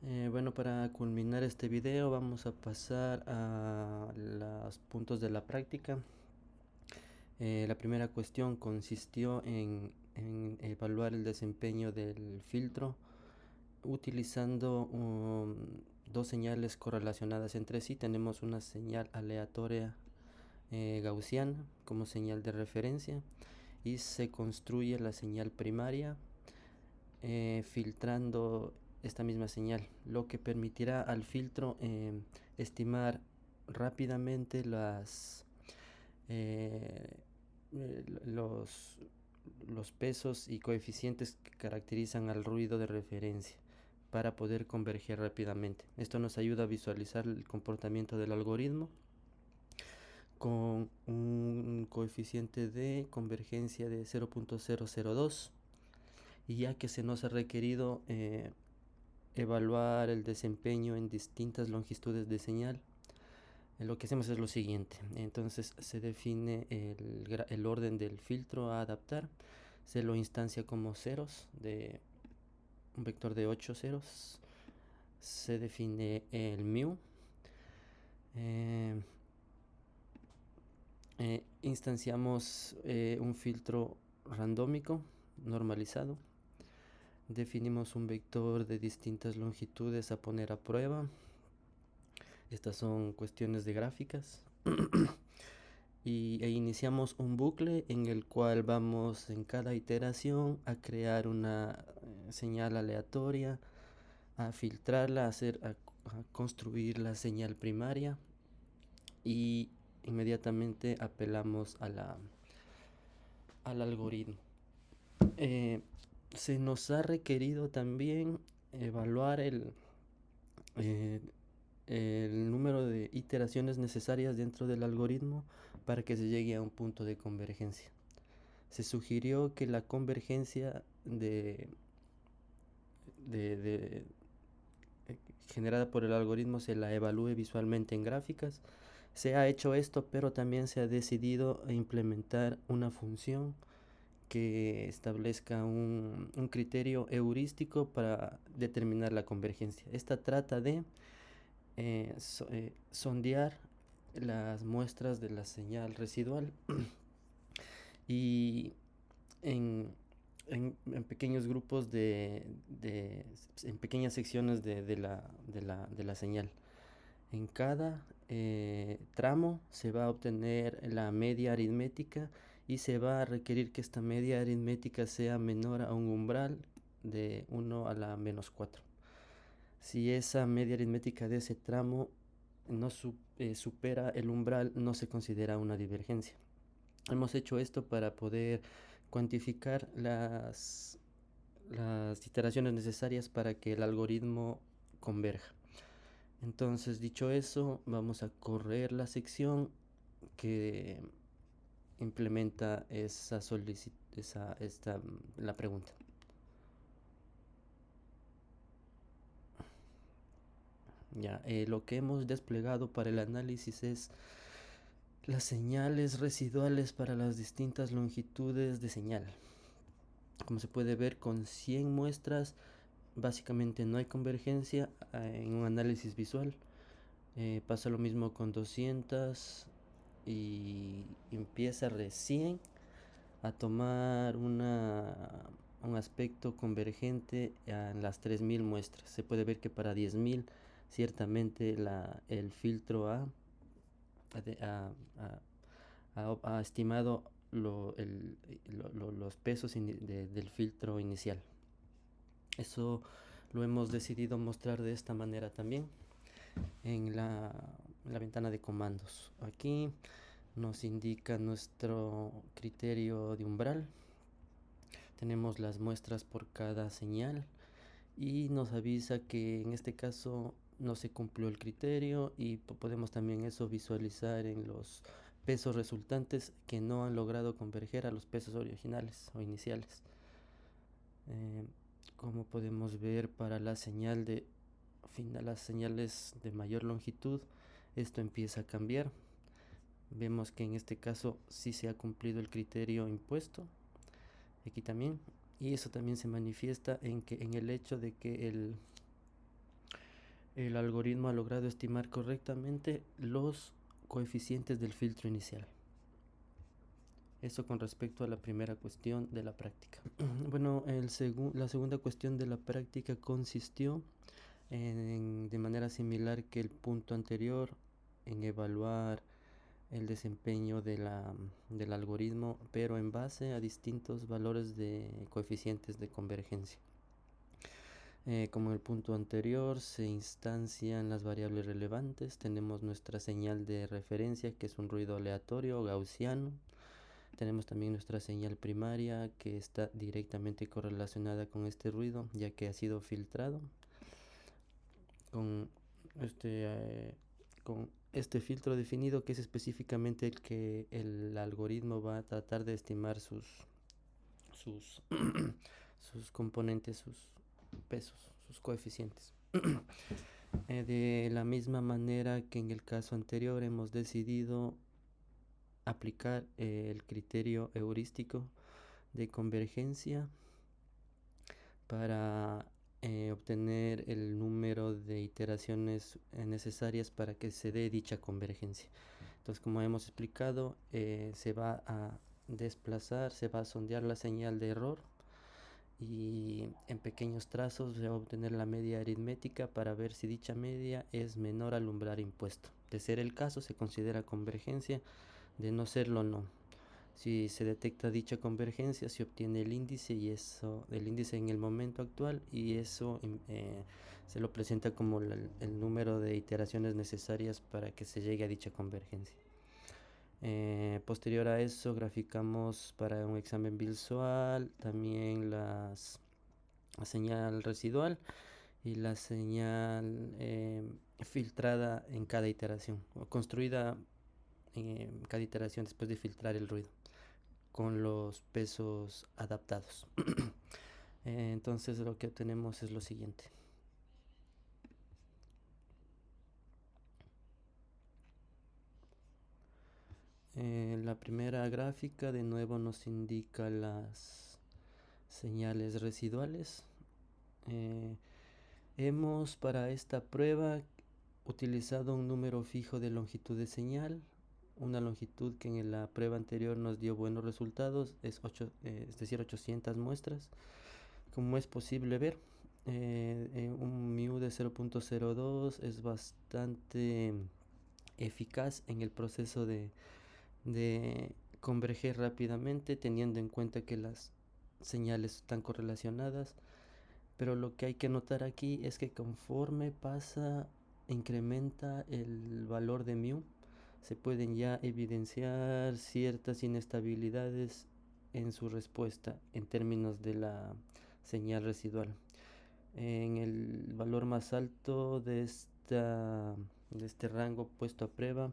Bueno, para culminar este video vamos a pasar a los puntos de la práctica. La primera cuestión consistió en evaluar el desempeño del filtro utilizando dos señales correlacionadas entre sí. Tenemos una señal aleatoria gaussiana como señal de referencia y se construye la señal primaria filtrando esta misma señal, lo que permitirá al filtro estimar rápidamente eh, los pesos y coeficientes que caracterizan al ruido de referencia para poder converger rápidamente. Esto nos ayuda a visualizar el comportamiento del algoritmo con un coeficiente de convergencia de 0.002, y ya que se nos ha requerido evaluar el desempeño en distintas longitudes de señal, lo que hacemos es lo siguiente. Entonces se define el orden del filtro a adaptar, se lo instancia como ceros de un vector de 8 ceros, se define el mu, eh, instanciamos un filtro randómico normalizado, definimos un vector de distintas longitudes a poner a prueba. Estas son cuestiones de gráficas. E iniciamos un bucle en el cual vamos en cada iteración a crear una señal aleatoria, a filtrarla, a construir la señal primaria, y inmediatamente apelamos al algoritmo. Eh, Se nos ha requerido también evaluar eh, el número de iteraciones necesarias dentro del algoritmo para que se llegue a un punto de convergencia. Se sugirió que la convergencia de generada por el algoritmo se la evalúe visualmente en gráficas. Se ha hecho esto, pero también se ha decidido implementar una función que establezca un criterio heurístico para determinar la convergencia. Esta trata de sondear las muestras de la señal residual y en, en pequeños grupos en pequeñas secciones de la señal. En cada tramo se va a obtener la media aritmética y se va a requerir que esta media aritmética sea menor a un umbral de 1 a la menos 4. Si esa media aritmética de ese tramo no supera el umbral, no se considera una divergencia. Hemos hecho esto para poder cuantificar las iteraciones necesarias para que el algoritmo converja. Entonces, dicho eso, vamos a correr la sección que implementa la pregunta. Ya, lo que hemos desplegado para el análisis es las señales residuales para las distintas longitudes de señal. Como se puede ver, con 100 muestras básicamente no hay convergencia en un análisis visual. Pasa lo mismo con 200 y empieza recién a tomar un aspecto convergente en las 3000 muestras. Se puede ver que para 10.000 ciertamente el filtro ha estimado los pesos del filtro inicial. Eso lo hemos decidido mostrar de esta manera también en la ventana de comandos. Aquí nos indica nuestro criterio de umbral. Tenemos las muestras por cada señal y nos avisa que en este caso no se cumplió el criterio, y podemos también eso visualizar en los pesos resultantes que no han logrado converger a los pesos originales o iniciales. Eh, Como podemos ver, para las señales de mayor longitud, esto empieza a cambiar. Vemos que en este caso sí se ha cumplido el criterio impuesto, aquí también, y eso también se manifiesta en el hecho de que El algoritmo ha logrado estimar correctamente los coeficientes del filtro inicial. Eso con respecto a la primera cuestión de la práctica. Bueno, la segunda cuestión de la práctica consistió de manera similar que el punto anterior, en evaluar el desempeño del algoritmo, pero en base a distintos valores de coeficientes de convergencia. Como en el punto anterior, se instancian las variables relevantes. Tenemos nuestra señal de referencia, que es un ruido aleatorio gaussiano. Tenemos también nuestra señal primaria, que está directamente correlacionada con este ruido, ya que ha sido filtrado con con este filtro definido, que es específicamente el que el algoritmo va a tratar de estimar sus, sus componentes, sus pesos, sus coeficientes. De la misma manera que en el caso anterior hemos decidido aplicar el criterio heurístico de convergencia para obtener el número de iteraciones necesarias para que se dé dicha convergencia. Entonces, como hemos explicado, se va a desplazar, se va a sondear la señal de error y en pequeños trazos se va a obtener la media aritmética para ver si dicha media es menor al umbral impuesto. De ser el caso, se considera convergencia; de no serlo, no. Si se detecta dicha convergencia, se obtiene el índice, el índice en el momento actual, y eso se lo presenta como el número de iteraciones necesarias para que se llegue a dicha convergencia. Posterior a eso, graficamos para un examen visual también la señal residual y la señal filtrada en cada iteración, o construida en cada iteración después de filtrar el ruido, con los pesos adaptados. Entonces lo que tenemos es lo siguiente. La primera gráfica de nuevo nos indica las señales residuales. Hemos para esta prueba utilizado un número fijo de longitud de señal, una longitud que en la prueba anterior nos dio buenos resultados, es decir, 800 muestras. Como es posible ver, un mu de 0.02 es bastante eficaz en el proceso de converger rápidamente, teniendo en cuenta que las señales están correlacionadas. Pero lo que hay que notar aquí es que conforme incrementa el valor de mu, se pueden ya evidenciar ciertas inestabilidades en su respuesta en términos de la señal residual. En el valor más alto de este rango puesto a prueba,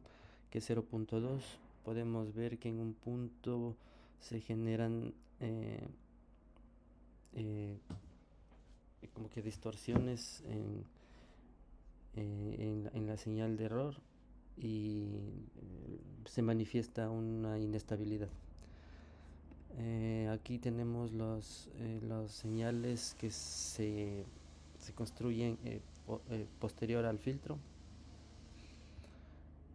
que es 0.2, podemos ver que en un punto se generan como que distorsiones en la señal de error, y se manifiesta una inestabilidad. Aquí tenemos las señales que se construyen posterior al filtro,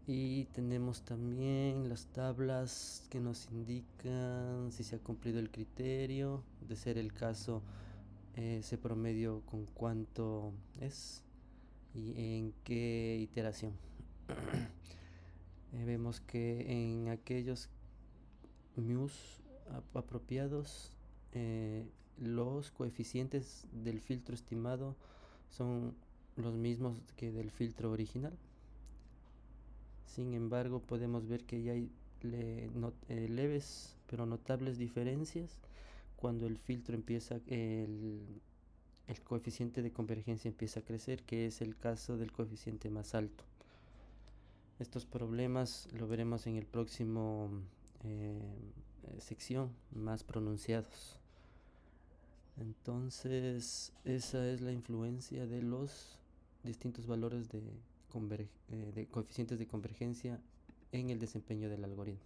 y tenemos también las tablas que nos indican si se ha cumplido el criterio. De ser el caso, ese promedio con cuánto es y en qué iteración. Vemos que en aquellos mus apropiados, los coeficientes del filtro estimado son los mismos que del filtro original. Sin embargo, podemos ver que ya hay leves pero notables diferencias cuando el filtro empieza, el coeficiente de convergencia empieza a crecer, que es el caso del coeficiente más alto. Estos problemas lo veremos en el próximo sección, más pronunciados. Entonces, esa es la influencia de los distintos valores de coeficientes de convergencia en el desempeño del algoritmo.